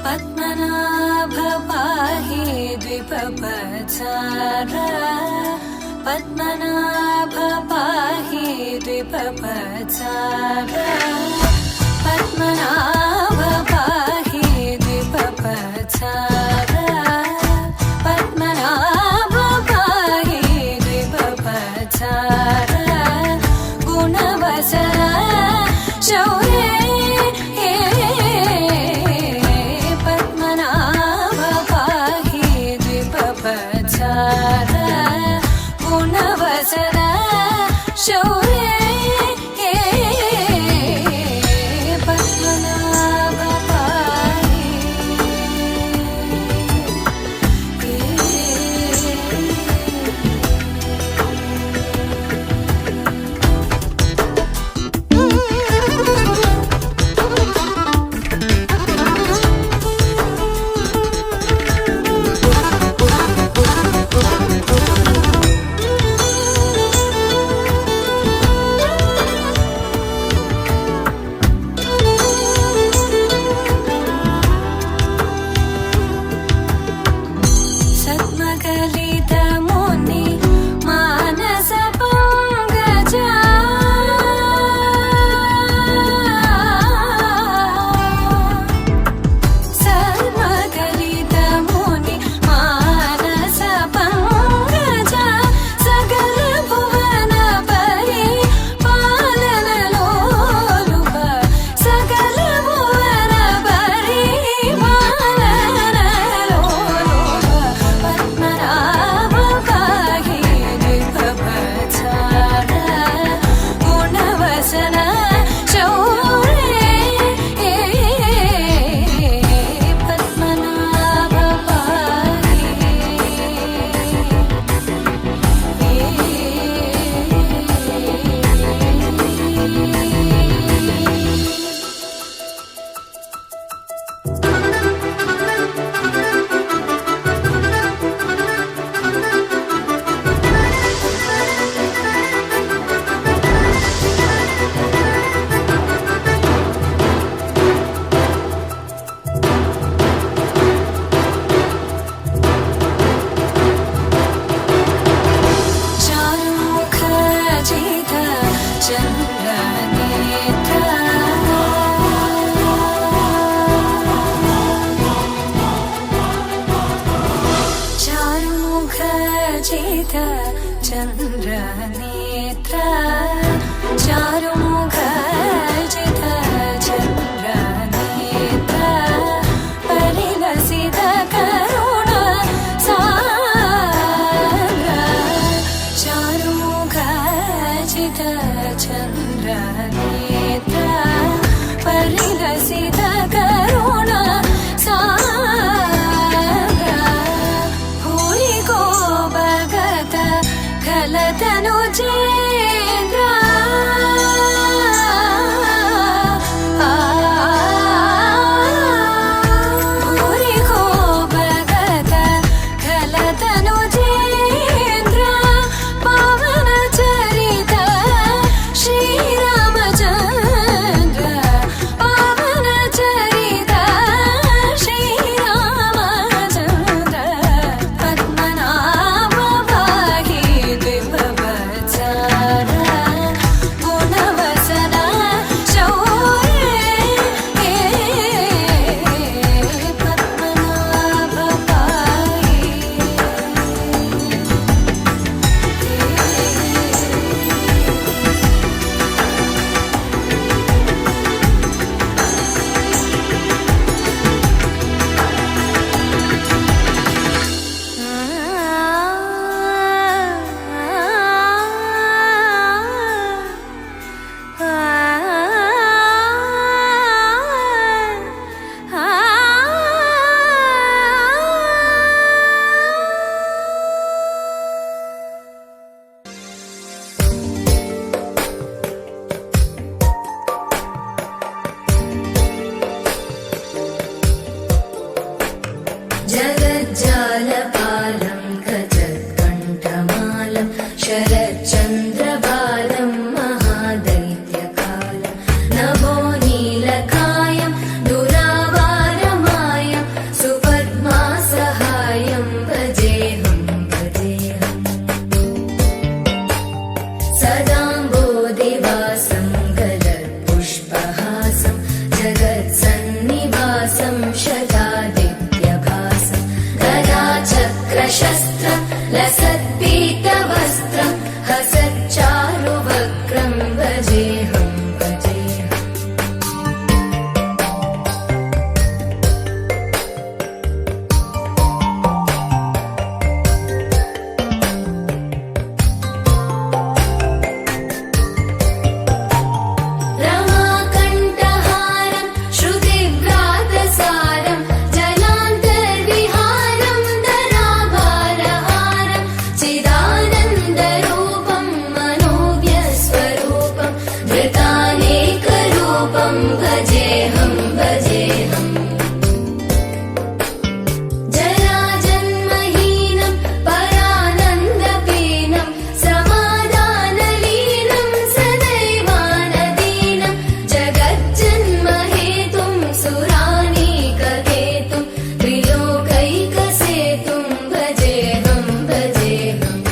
पद्मनाभ पाहि द्विपपचार पद्मनाभ पाहि द्विपपचार पद्मनाभ पाहि द्विपपचार पद्मनाभ पाहि द्विपपचार गुणवसर शौर्ये पद्मनाभ पाहि द्विपपचार गुणवसर शौर्ये पद्मनाभ पाहि चन्द्रनेत्र चारुमुखजित चन्द्रनेत्र परिलसित करुण सान्द्र चारुमुखजित चन्द्रनेत्र परिलसित करुण खलतनुजेन्द्र भूरि को भगत खलतनुजेन्द्र पावन चरित श्रीरामचन्द्र पावन चरित श्रीरामचन्द्र पद्मनाभ पाहि द्विपपचार गुणवसन शौर्ये पद्मनाभ पाहि जगज्जालपालं गजत्कण्ठमालं शरच्चन्द्रबालं महादैत्यकालं नभो नीलकायं दुरावारमायं सुपद्मासहायं भजेऽहं भजेऽहम् सदाम्बोधिवासं गदत्पुष्पहासं जगत्सन्निवासं शतादित्यभासं गदाचक्रशस्त्रं लसत्पीतवस्त्रं हसच्चारुवक्त्रं भजेऽहं भजेऽहम्। रमाकण्ठहारं श्रुतिव्रातसारं जलान्तर्विहारं धराभारहारं चिदानन्दरूपं मनोव्यस्वरूपं धृतानेकरूपं भजेऽहं भजेऽहम्। जराजन्महीनं परानन्दपीनं समाधानलीनं सदैवानदीनं जगज्जन्महेतुं सुरानीककेतुं त्रिलोकैकसेतुं भजेऽहं भजेऽहम्।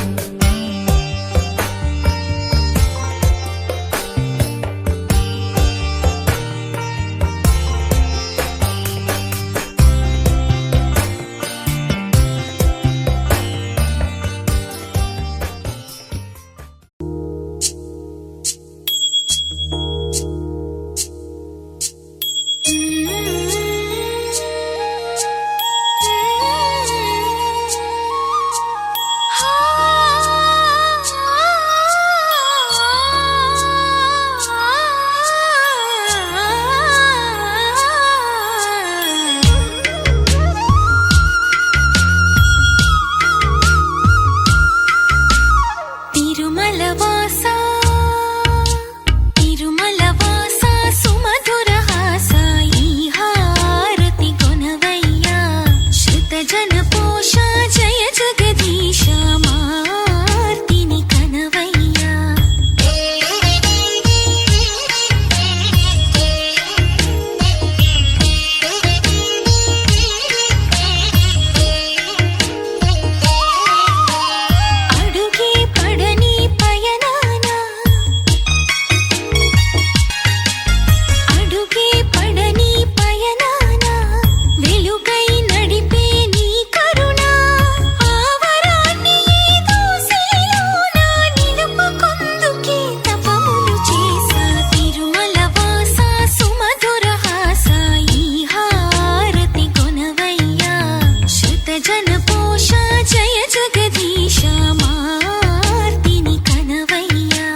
తిరుమలవాసా తిరుమలవాసా సుమధురహాసా ఈ హారతి కొనవయ్యా శృతజన పోషా జయ జగదీశా మార్తిని కనవయ్యా అడుగే పడని పయనాన అడుగే పడని పయనాన వెలుగై నడిపే నీ కరుణ ఆవరాన్ని ఏదో శిలలోన నిలుపుకొందుకే తపములు చేసా తిరుమలవాసా సుమధురహాసా ఈ హారతి కొనవయ్యా శృతజన పోషా జయ జగదీశా మార్తిని కనవయ్యా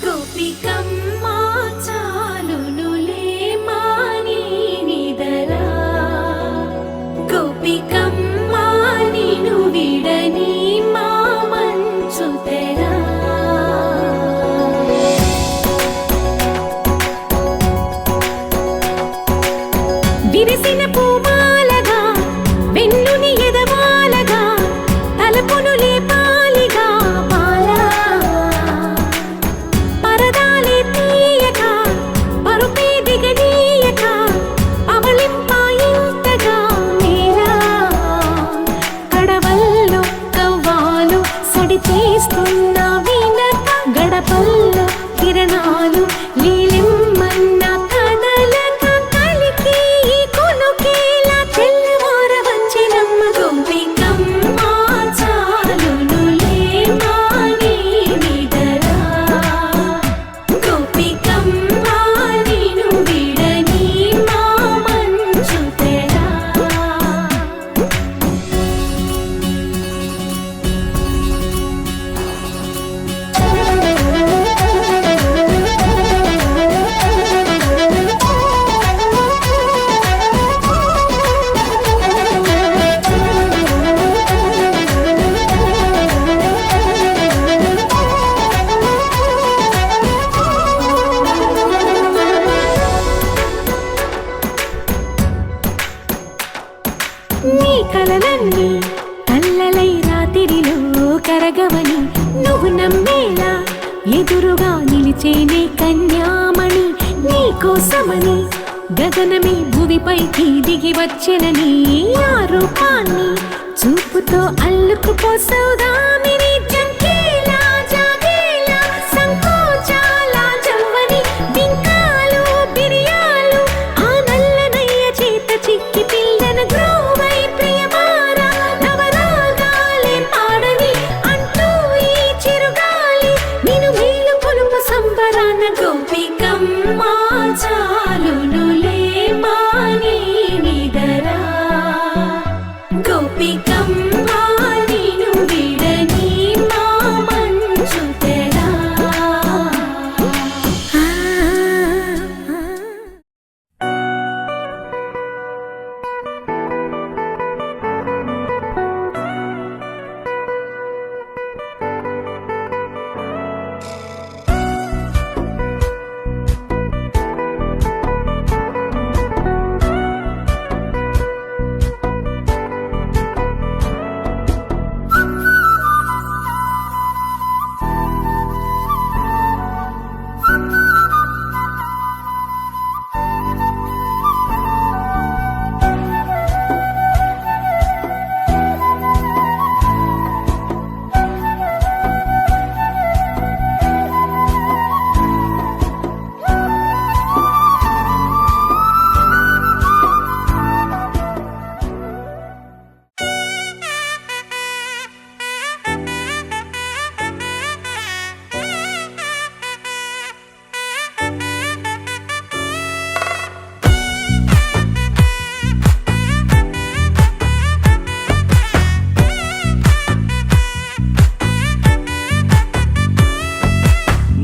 గోపికమ్మా చాలునులే మాని నిదరా గోపికమ్మా నిను విడని మా మంచు తెరా విరిసిన పూమాలగా వెన్నుని ఎదవాలగా తలపును లేపాలిగా బాలా పరదాలి కలలన్నీ కల్లలై రాత్రిలో కరగవని నువ్వు నమ్మేలా ఎదురుగా నిలిచేనే కన్యామణి నీకోసమని గగనమే భూమిపైకి దిగి వచ్చెనని ఆ రూపాన్ని చూపుతో అల్లుకుపోసౌదామిని జంకేలా జాగేలా సంకోచాల జవ్వని బింకాలు బిరియాలు ఆ నల్లనయ్య చేత చిక్కి పిల్లన గ్రోవై ప్రియమారా నవరాగాలే పాడని అంటూ ఈ చిరుగాలి నిన్ను మేలు కొలుపు సంబరాన గోపికమ్మ చాలునులే మాని నిదరా గోపికమ్మ నిన్ను విడని మా మంచు తెరా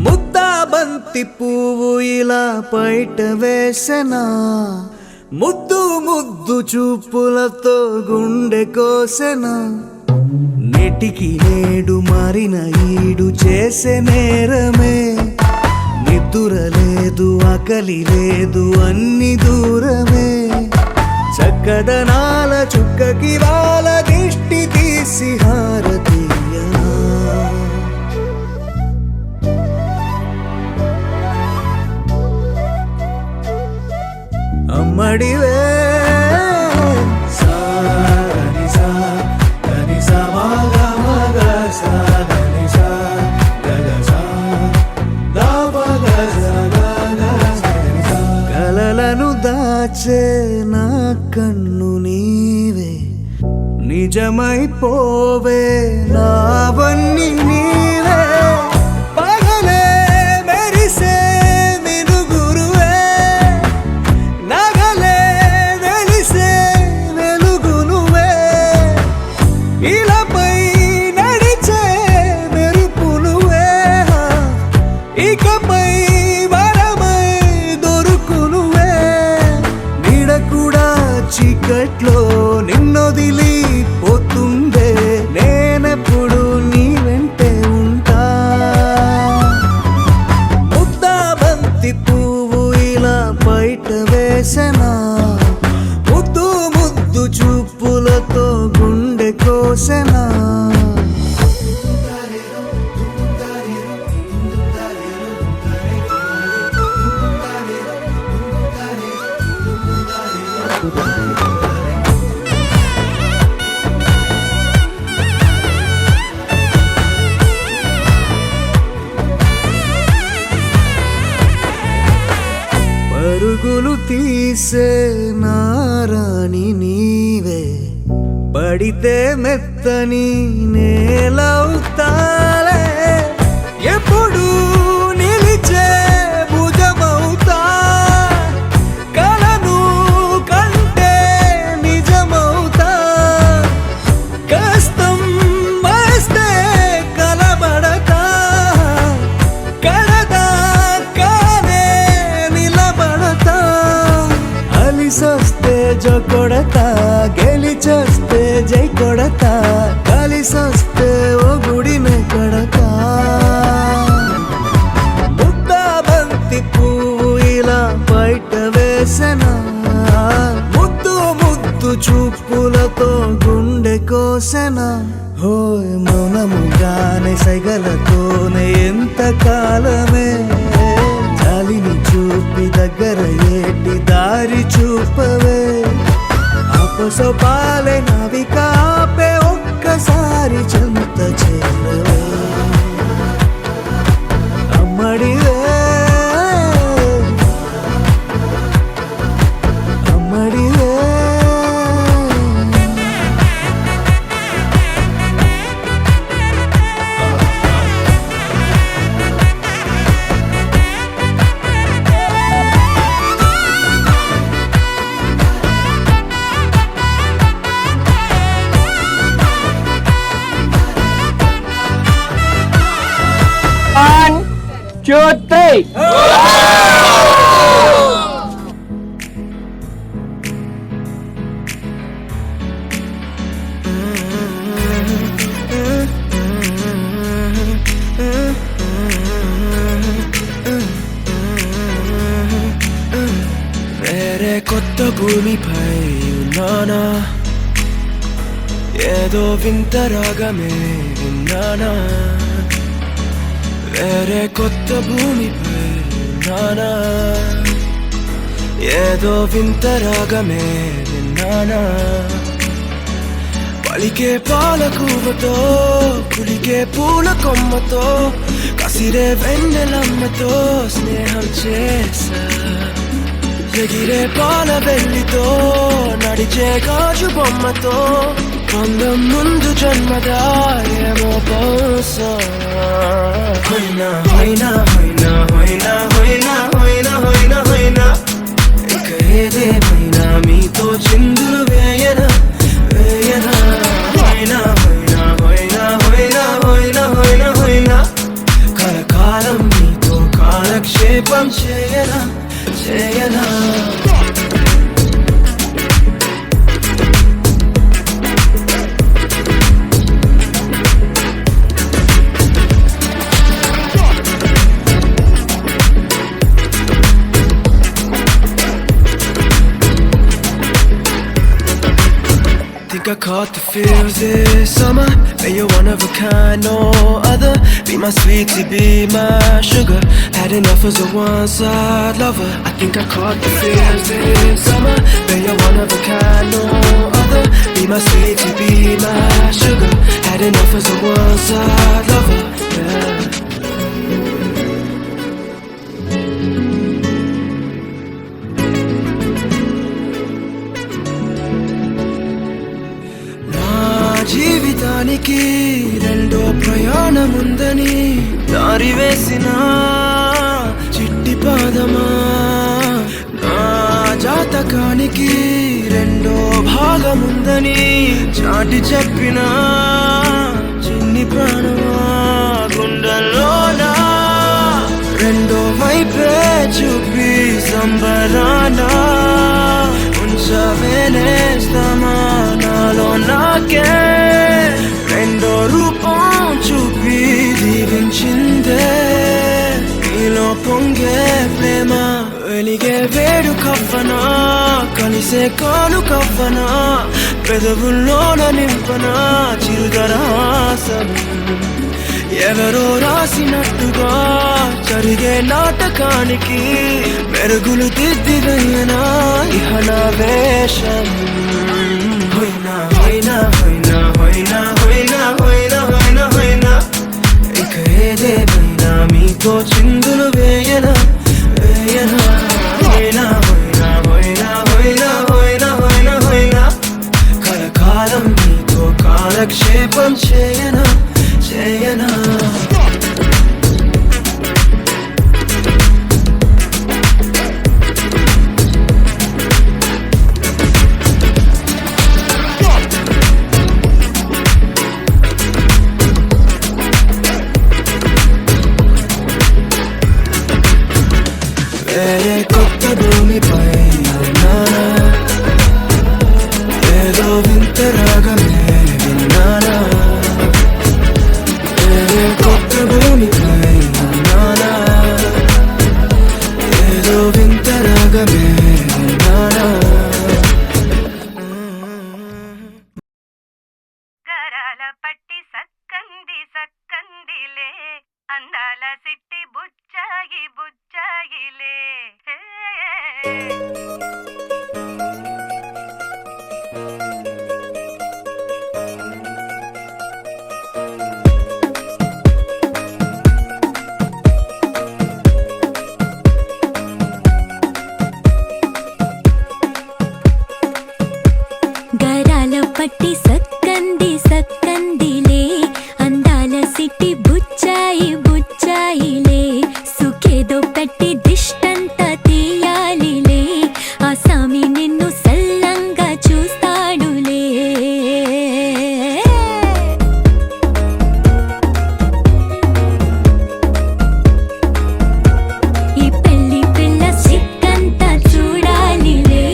ముద్దాబంతి పువ్వు ఇలా బయట వేసెనా ముద్దు ముద్దు చూపులతో గుండె కోసెనా నెటికి నేడు మారిన ఈడు చేసే నేరమే నిద్దుర లేదు ఆకలి లేదు అన్ని దూరమే చక్కదనాల చుక్కకి వాళ్ళ దిష్టి తీసి హారతీయనా అమ్మడివే కలలను దాచే నా కన్ను నీవే నిజమైపోవే నావన్నీ నీవే పగలే మెరిసే మినుగురువే నగలే వెలిసే వెలుగునువే ఇలాపై నడిచే మెరుపునువే ఇకపై వరమై దొరుకునువే నీడ కూడా చీకట్లో నిన్నొదిలి పోతుందే నేనెప్పుడు నీ వెంటే ఉంటా ముద్దాబంతి పువ్వు ఇలా బయట వేసెనా ముద్దు ముద్దు చూపులతో గుండె కోసెనా పరుగులు తీసే నారాణి నీవే పడితే మెత్తని నేలవుతాలే ఎప్పుడు నిలిచే భుజమవుతా కలను కంటే నిజమవుతా కష్టం వస్తే కలబడతా కడదాకానే నిలబడతా అలిసొస్తే జో కొడతా గెలిచొస్తే జై కొడతా కలిసొస్తే ఓ గుడినే కడతా ముద్దాబంతి పువ్వు ఇలా బయట వేసెనా ముద్దు ముద్దు చూపులతో పోసెనా హోయ్ మౌనముగానే సైగలతోనే ఎంత కాలమే జాలిని చూపి దగ్గర ఏటి దారి చూపవే అపసోపాలే నావికాపే ఒక్కసారి చెంత చేరవే అమ్మడివే అమ్మడివే One, two, three. వేరే కొత్త భూమిపై ఉన్నానా ఏదో వింత రాగమే విన్నానా వేరే కొత్త భూమిపై ఉన్నానా ఏదో వింత రాగమే విన్నానా పలికే పాలకూవతో కులికే పూల కొమ్మతో కసిరే వెన్నెలమ్మతో స్నేహం చేసా ఎగిరే పాల వెల్లితో నడిచే గాజు బొమ్మతో పొందం ముందు జన్మదా ఏమో బహుశా హైనా హైనా హైనా హైనా హైనా హైనా హైనా హైనా ఇక ఏదేమైనా మీతో చిందులు వేయనా వేయనా హైనా హైనా హైనా హైనా హైనా హైనా హైనా కలకాలం మీతో కాలక్షేపం చేయనా చేయనా Think I caught the feels this summer. Man, you're one of a kind, no other. Be my sweetie, be my sugar. Had enough as a one-side lover. I think I caught the feels this summer. Man, you're one of a kind, no other. Be my sweetie, be my sugar. Had enough as a one-side lover. Yeah. జీవితానికి రెండో ప్రయాణముందని దారి వేసిన చిట్టి పాదమా నా జాతకానికి రెండో భాగముందని చాటి చెప్పిన చిన్ని ప్రాణమా గుండెల్లోనా రెండో వైపే చూపి సంబరానా ఉంచవేనేస్తామా నాలో నాకే రెండో రూపం చూపి దీవించిందే నీలో పొంగే ప్రేమ వెలిగే వేడు కవ్వనా కలిసే కాను కవ్వనా పెదవుల్లోన నింపనా చిరుదరాసం ఎవరో రాసినట్టుగా జరిగే నాటకానికి మెరుగులు దిద్దిదయ్యనా ఇహ నా వేషం హైనా హైనా హైనా హైనా హైనా హైనా హైనా హైనా ఇక ఏదేమైనా మీతో చిందులు వేయనా వేయనా హైనా హైనా హైనా హైనా హైనా హైనా హైనా కలకాలం మీతో కాలక్షేపం చేయనా చేయనా వేరే కొత్త భూమిపై ఉన్నానా ఏదో వింత రాగమే విన్నానా వేరే కొత్త భూమిపై ఉన్నానా ఏదో వింత రాగమే విన్నానా గరాల పట్టి సక్కంది సక్కందిలే అందాల సిట్టి బుచ్చాయి బుచ్చాయిలే సుఖేదో పెట్టి దిష్టంత తీయాలిలే ఆ సామి నిన్ను సల్లంగా చూస్తాడులే ఈ పెళ్లి పిల్ల సిక్కంతా చూడాలిలే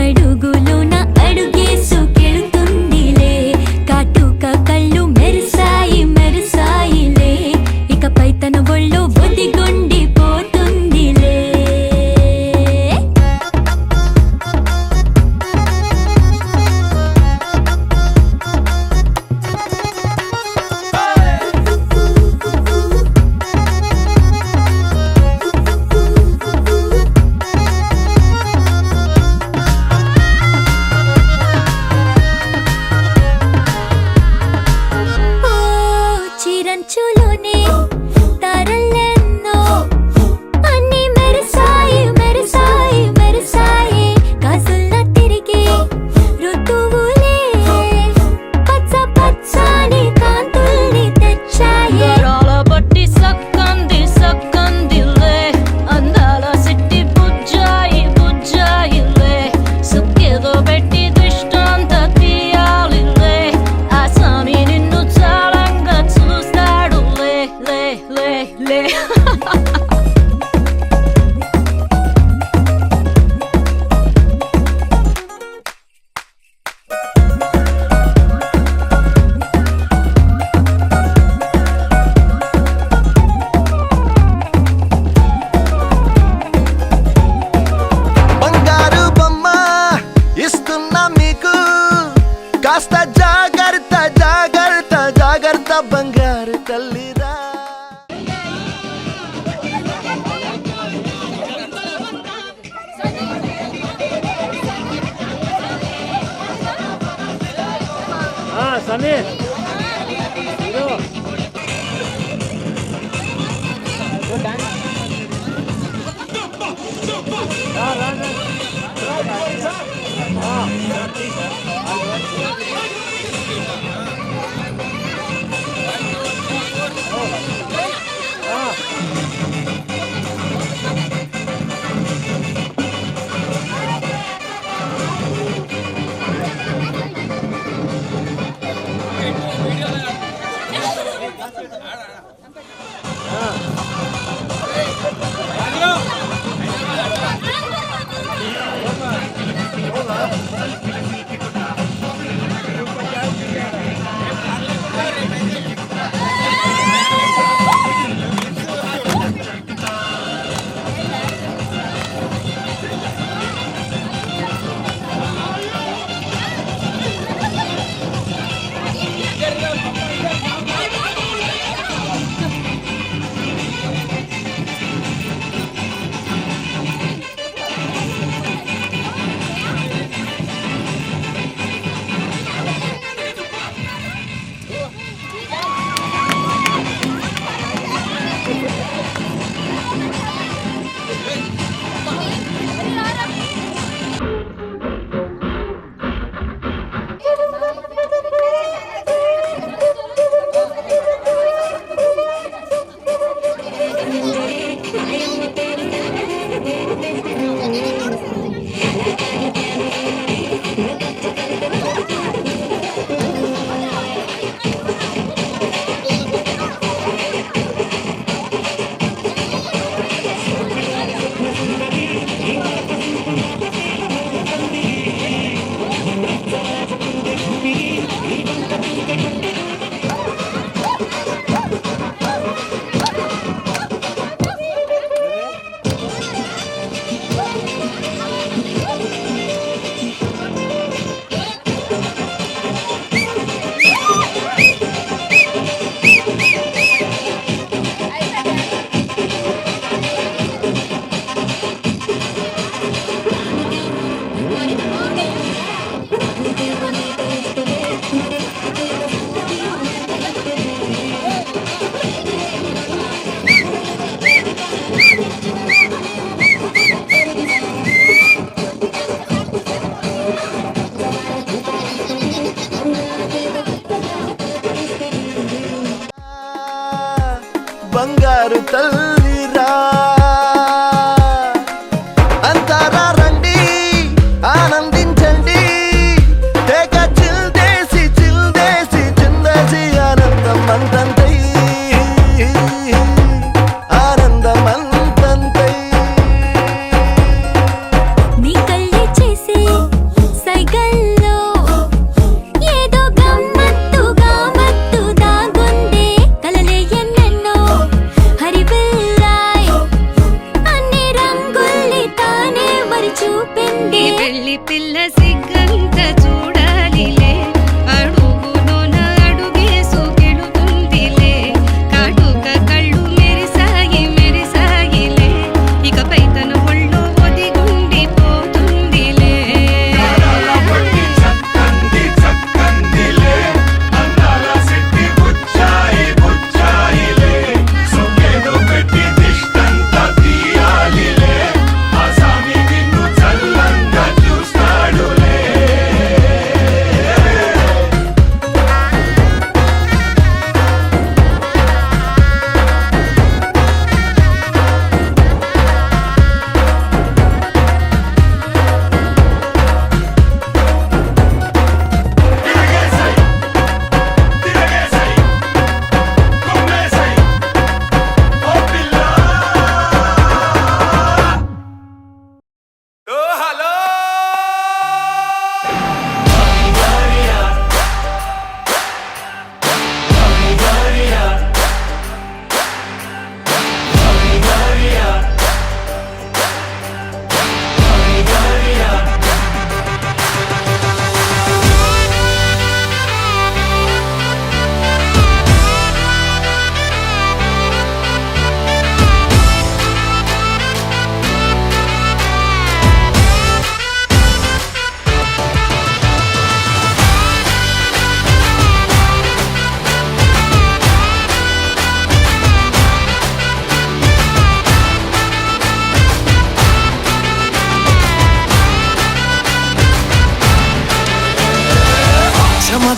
అడుగులోన అడుగేసుకెళ్తుందిలే కాటుక కళ్ళు మెరిసాయి మెరిసాయిలే ఇకపై తన ఒళ్ళో ఒదిగొండిపోతుందిలే ఓ చిరంచులోనే తారలెన్నో అన్నీ మెరిసాయి మెరిసాయి మెరిసాయి కాసుల్లా తిరిగి ఋతువులే పచ్చ పచ్చని కాంతుల్ని తెచ్చాయి గరాల బట్టి సక్కంది సక్కందిలే అందాల సిట్టి బుజ్జాయి బుజ్జాయిలే సుక్కేదో పెట్టి దుష్టంత తీయాలిలే ఆ స్వామి నిన్ను చాలంగా చూస్తాడు లే లే లే లే బంగారు బొమ్మ ఇస్తున్నా మీకు కాస్త జాగ్రత్త జాగ్రత్త జాగ్రత్త బంగారు తల్లిరా సమీర్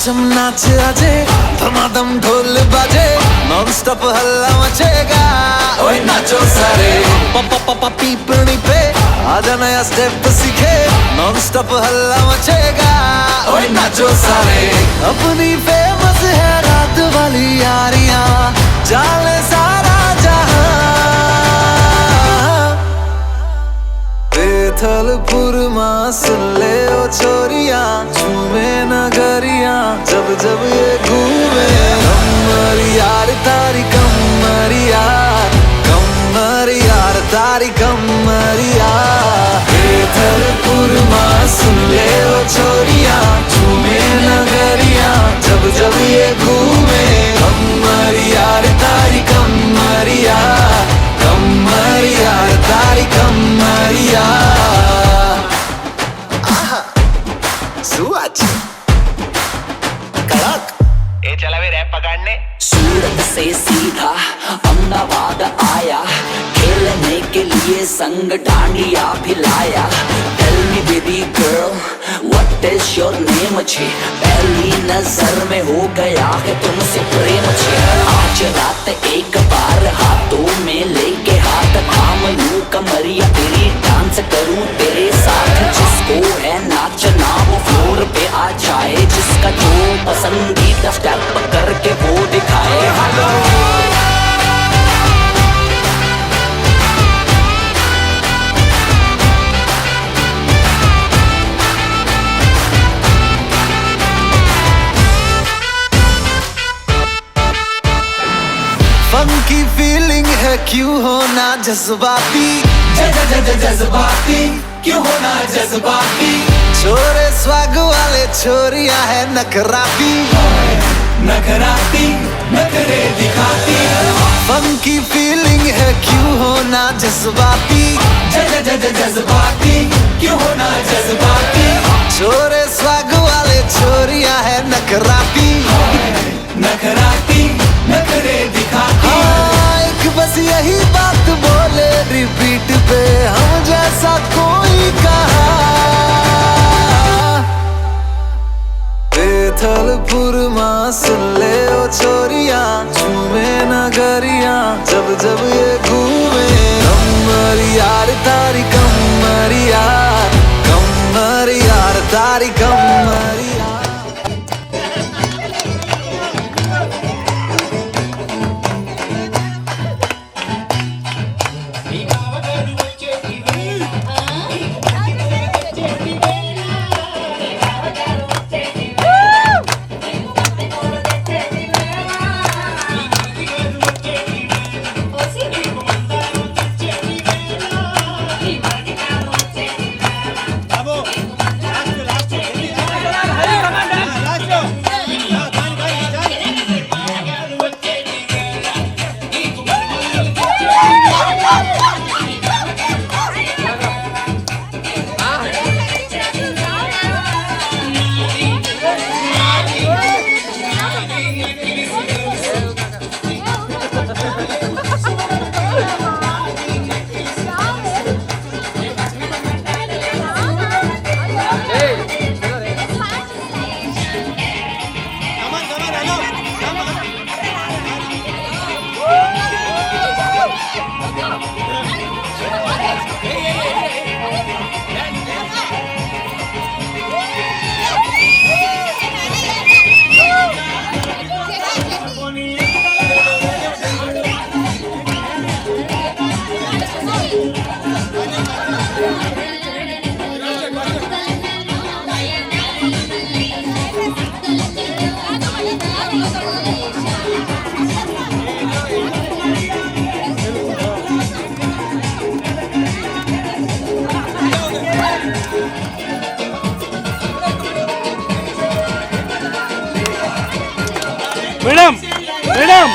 झम नाच आजे धमाधम ढोल बाजे नॉन स्टॉप हल्ला मचेगा ओए नाचो सारे पापा पापा पीपनी पे आजा नया स्टेप सीखे नॉन स्टॉप हल्ला मचेगा ओए नाचो सारे अपनी फेमस है रात वाली यारियां जाले सारा जहां बेथलपुर मां सुन ले ओ छोरियां झूमे नगरियां जब जब ये घूमे कमर यार तारी कमर यार तारी कमर यार बेथलपुर मां सुन ले ओ छोरियां झूमे नगरियां जब जब ये घूमे कमर यार तारी कमर यार तारी कमर यार सुअज कड़क ए चला वे रैप पकड़ने सूरत से सीधा अहमदाबाद आया खेलने के लिए संग dandiya भिलाया Tell me baby girl what is your name छे पहली नजर में हो गया है तुमसे प्रेम छे आज रात एक बार हाथों में लेके हाथ थाम लूं कमरिया तेरी डांस करूं तेरे साथ जिसको है नाचना वो फ्लोर पे आ जाए जिसका जो पसंदीदा स्टेप करके वो दिखाए हेलो फंकी फीलिंग है क्यों होना जज्बाती जज्बाती क्यों होना जज्बाती छोरे स्वाग वाले छोरियां है नखराती नखराती नखरे दिखाती फंकी फीलिंग है क्यों होना जज्बाती जज्बाती क्यों होना जज्बाती छोरे स्वाग वाले छोरियां है नखराती नखराती नखरे दिखाती हाँ एक बस यही बात बोले रिपीट पे हम जैसा कोई कहा बेथलपुर मां सुन ले ओ छोरियां झूमे नगरियां जब जब ये घूमे कमर यार तारी कमर यार तारी कमर यार मैडम मैडम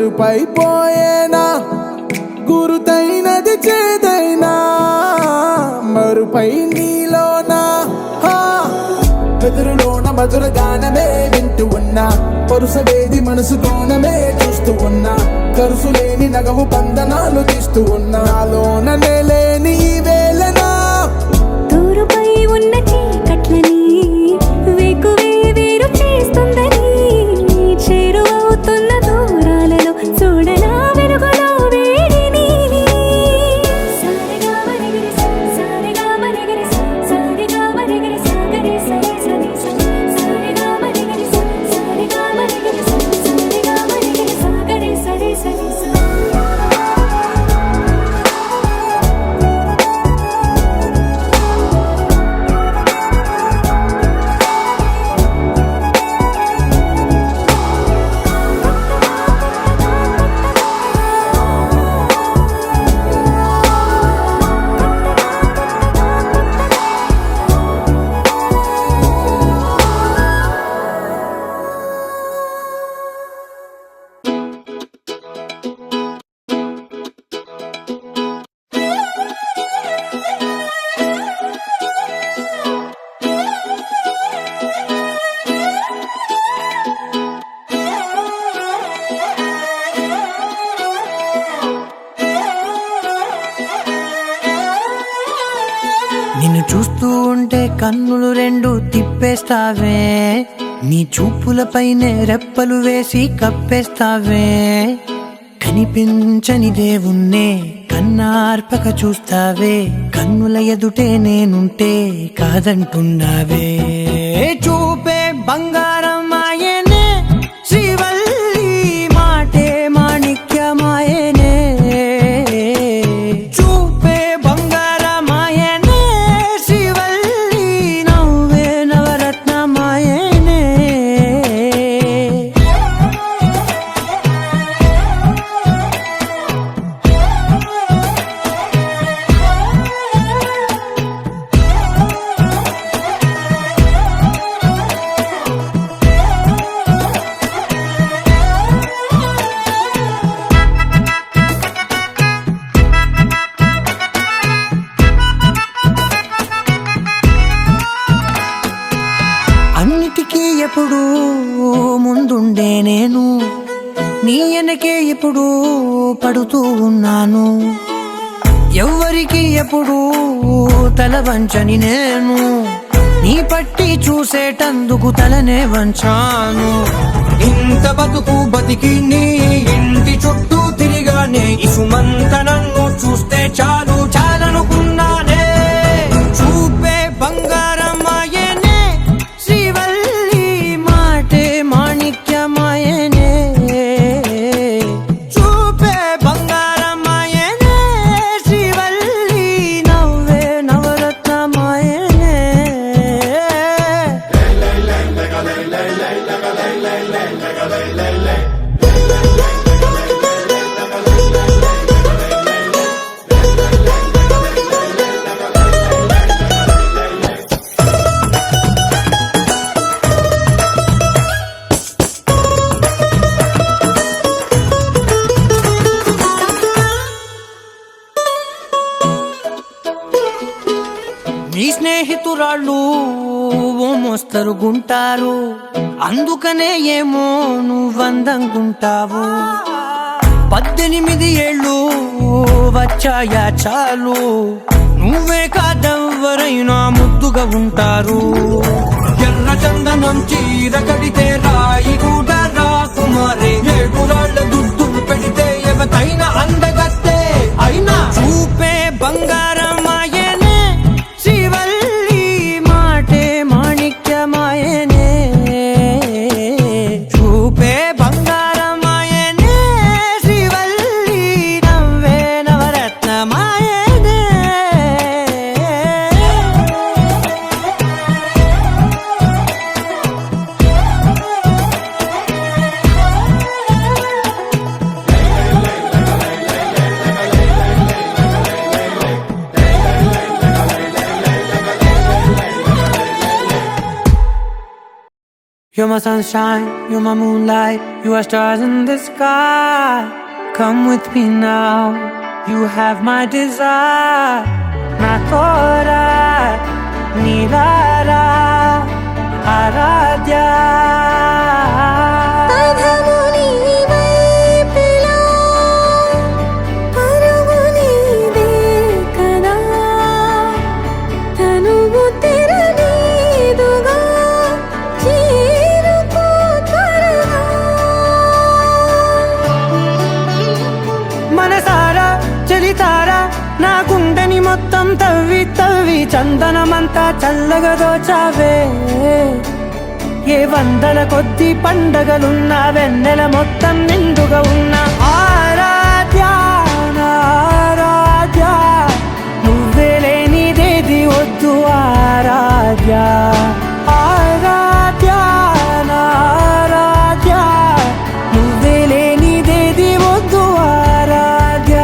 మరుపైపోయేనా గురుతైనది చేదైనా మరుపై నీలోనా వెదురులోన మధుర గానమే వింటూ ఉన్నా పరుసవేది మనసు కోణమే చూస్తూ ఉన్నా కరుసు లేని నగవు బంధనాలు తీస్తూ ఉన్నా లోన లేని ఈ వేళనా తూరుపై ఉన్న చీకట్లని వేకువే వేరు చేస్తుందని చేరువవుతున్న దూరాలలో చూడనా వెలుగులో వేడిని సారెగా మరిగిరి సారెగా మరిగిరి సారెగా మరిగిరి సాగరి సరి సరి సారెగా మరిగిరి సారెగా మరిగిరి సారెగా మరిగిరి సాగరి సరి సరి నిన్ను చూస్తూ ఉంటే కన్నులు రెండు తిప్పేస్తావే నీ చూపులపైనే రెప్పలు వేసి కప్పేస్తావే కనిపించని దేవుణ్ణే కన్నార్పక చూస్తావే కన్నుల ఎదుటే నేనుంటే కాదంటున్నావే చూపే బంగారం ఆయనే శ్రీవల్లి మాటే మాణిక్యమాయనే చూపే బంగారమాయనే శ్రీవల్లి నవ్వే నవరత్నమాయనే అన్నిటికీ ఎప్పుడు ముందుండే నేను నీ వెనకే ఎప్పుడు పడుతూ ఉన్నాను ఎవ్వరికి ఎప్పుడు తల వంచని నేను నీ పట్టి చూసేటందుకు తలనే వంచాను ఇంత బతుకు బతికి నీ ఇంటి చుట్టూ తిరిగానే ఇసుమంత నన్ను చూస్తే చాలు చాలనుకున్నానే చూపే బంగారమాయనే శ్రీవల్లి మాటే మాణిక్యమాయనే చూపే బంగారమాయనే శ్రీవల్లి నవ్వే నవరత్నమాయనే నీ స్నేహితురాళ్ళు ఓ మోస్తరుగుంటారు అందుకనే ఏమో నువ్వందంగుంటావు 18 ఏళ్ళు వచ్చాయా చాలు నువ్వే కాదెవ్వరైనా ముద్దుగా ఉంటారు ఎర్ర చందనం చీర కడితే రాయి కూడా రాకుమారే 7 రాళ్ళ దుద్దులు పెడితే ఎవతైనా అందగత్తే అయినా చూపే బంగారమాయనే శ్రీవల్లి మాటే మాణిక్యమాయనే చూపే బంగారమాయనే శ్రీవల్లి నవ్వే నవరత్నమాయనే You're my sunshine, you're my moonlight, you are stars in the sky. Come with me now, you have my desire. Na tora, nilara, aradhya. మనసారా చలితారా నా గుండెని మొత్తం తవ్వి తవ్వి చందనమంతా చల్లగా దోచావే. ఏ వందల కొద్ది పండగలున్న వెన్నెల మొత్తం నిండుగా ఉన్న ఆరాధ్య నా ఆరాధ్య, నువ్వే లేనిదేది వద్దు ఆరాధ్య. ఆరాధ్య నా ఆరాధ్య, నువ్వే లేనిదేది వద్దు ఆరాధ్య.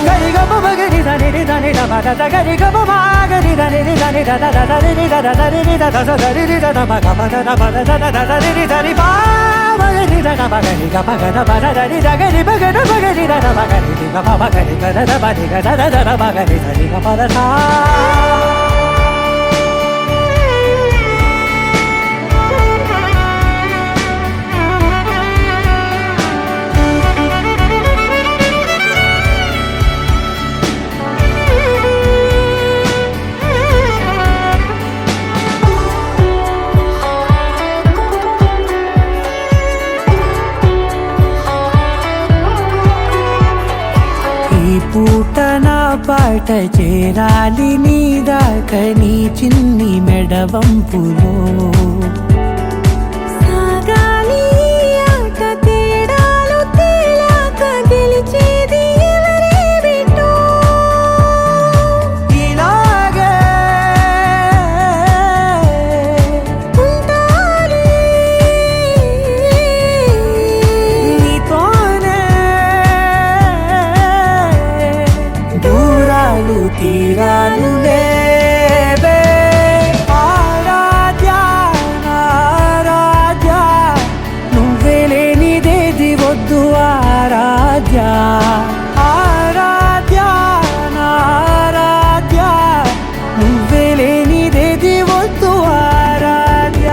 గరిగ బగరి దని దని దబద గరిగ బగరి దని దని దద దని దద దని దద దని దద బగద బద దద దని దని బాగరి దద బగరి గబగద బద దని దగరి బగద బగరి దద బగరి గబ బగరి గద బది గద దద బగరి దని గబద సా. పూట నా పాట చేరాలి నీ దాకా నీ చిన్ని మెడవంపులో. సాగాలి ఆట తేడాలు తేలాక గెలిచేది ఎవరే బిడ్డో. ఇలాగే ఉంటాలి నీతోనే దూరాలు తీరాలు లేవే. ఆరాధ్య నా ఆరాధ్య, నువ్వే లేనిదేది వద్దు ఆరాధ్య. ఆరాధ్య నా ఆరాధ్య, నువ్వే లేనిదేది వద్దు ఆరాధ్య.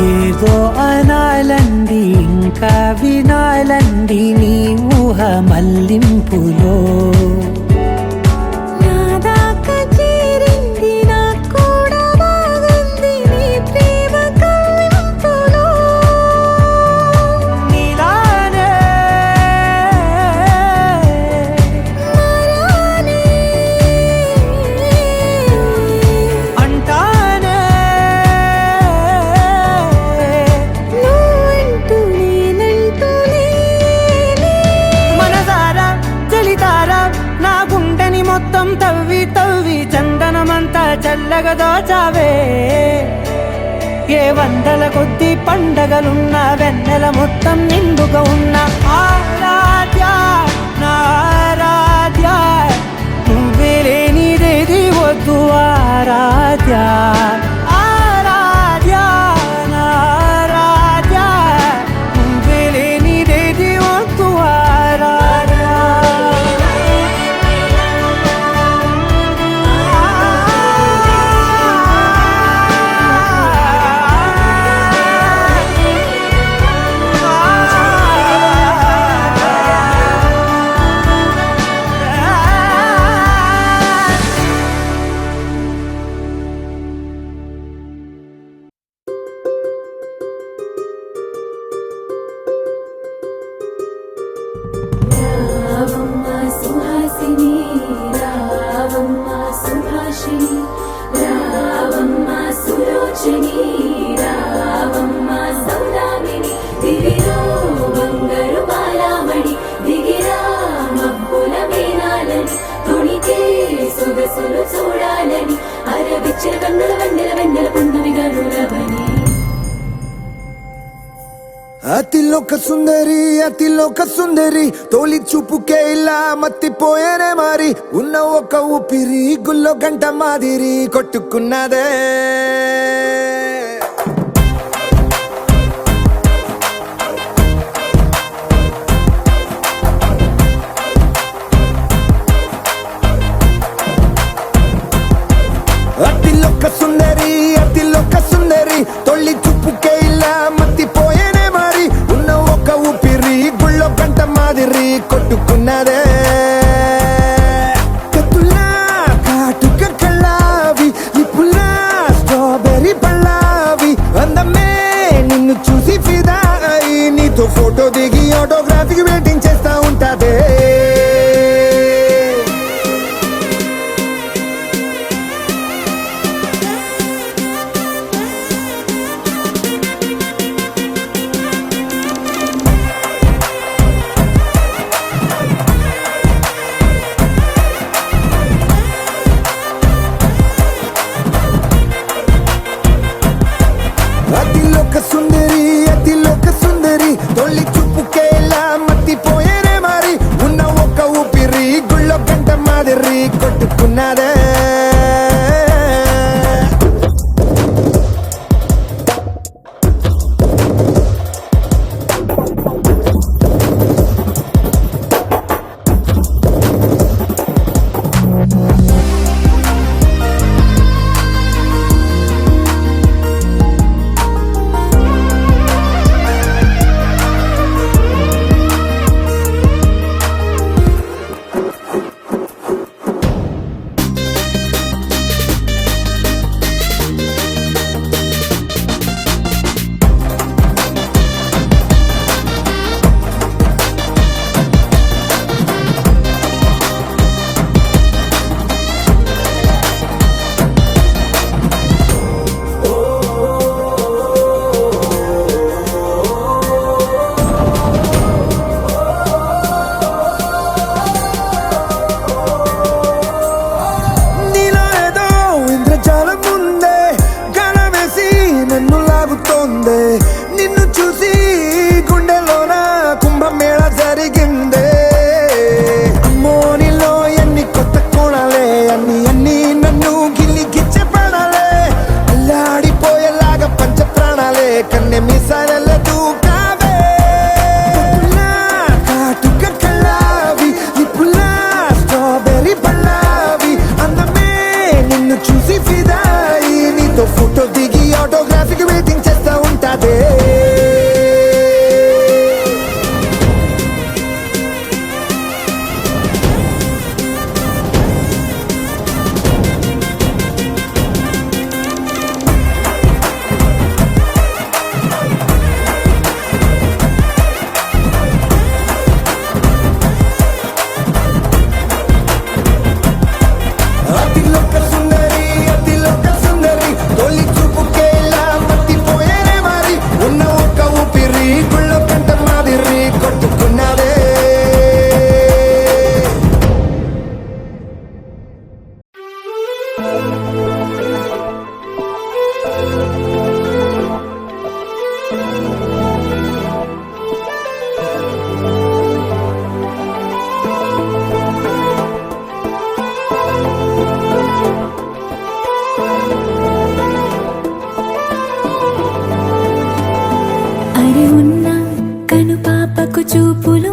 ఏదో అనాలంది ఇంకా వినాలంది నీ ఊహ మల్లింపులో. నా దాకా చేరింది నాకు కూడా బాగుంది నీ ప్రేమ కవ్వింపులో. నీలానే మరానే అంటానే నువ్వంటూ నేనంటూ లేనే. మనసారా చలితారా నా గుండెని మొత్తం తవ్వి తవ్వి చందనమంతా చల్లగా దోచావే. ఏ వందల కొద్ది పండగలున్న వెన్నెల మొత్తం నిండుగా ఉన్న ఆరాధ్య నా ఆరాధ్య, నువ్వే లేనిదేది వద్దు ఆరాధ్య. ఆరాధ్య నా ఆరాధ్య, నువ్వే లేనిదేది వద్దు ఆరాధ్య. సొగసులు చూడాలని అరవిచ్చిన కన్నుల వెన్నెల వెన్నెల పున్నమిగా నురవని అతిలోక సుందరి తోలి చూపుకే ఇలా మత్తిపోయేనే మారి ఉన్న ఒక ఊపిరి గుల్లో గంట మాదిరి కొట్టుకున్నదే అతిలోక సుందరి తొలి చూపుకే ఇలా మత్తిపోయేనే మారి ఉన్న ఒక ఊపిరి గుళ్ళో గంట మాదిరి కొట్టుకున్నదే కత్తులా కాటుక కళ్ళావి నిప్పులా స్ట్రాబెర్రీ పళ్ళావి అందమే నిన్ను చూసి ఫిదా అయి నీతో ఫోటో దిగి ఆటోగ్రాఫీకి వెయిటింగ్ చేస్తా ఉంటాదే అతిలోక సుందరి తొలి చూపుకేలా మత్తిపోయేనే మారి ఉన్న ఒక ఊపిరి గుళ్ళో గంట మాదిరి కొట్టుకున్నదే నిన్ను చూసి గుండెలోన కుంభమేళ జరిగిందే అమ్మో నీలో ఎన్ని కొత్త కోణాలే అన్ని నన్ను గిచ్చె ప్రాణాలే అల్లాడిపోయేలాగా పంచ ప్రాణాలే కన్నె మీసాల దూకావే కాటుక కళ్ళావి నిప్పులా స్ట్రాబెర్రీ పళ్ళావి అందమే నిన్ను చూసి ఫిదాయి నీతో ఫోటో దిగి ఆటోగ్రాఫీకి వెయిటింగ్ చేస్తా ఉంటాదే అతిలోక సుందరి తొలి చూపుకేలా మత్తిపోయేనే మారి ఉన్న ఒక ఊపిరి గుళ్ళో గంట మాదిరి కొట్టుకున్నదే అరే ఉన్న కను పాపకు చూపులు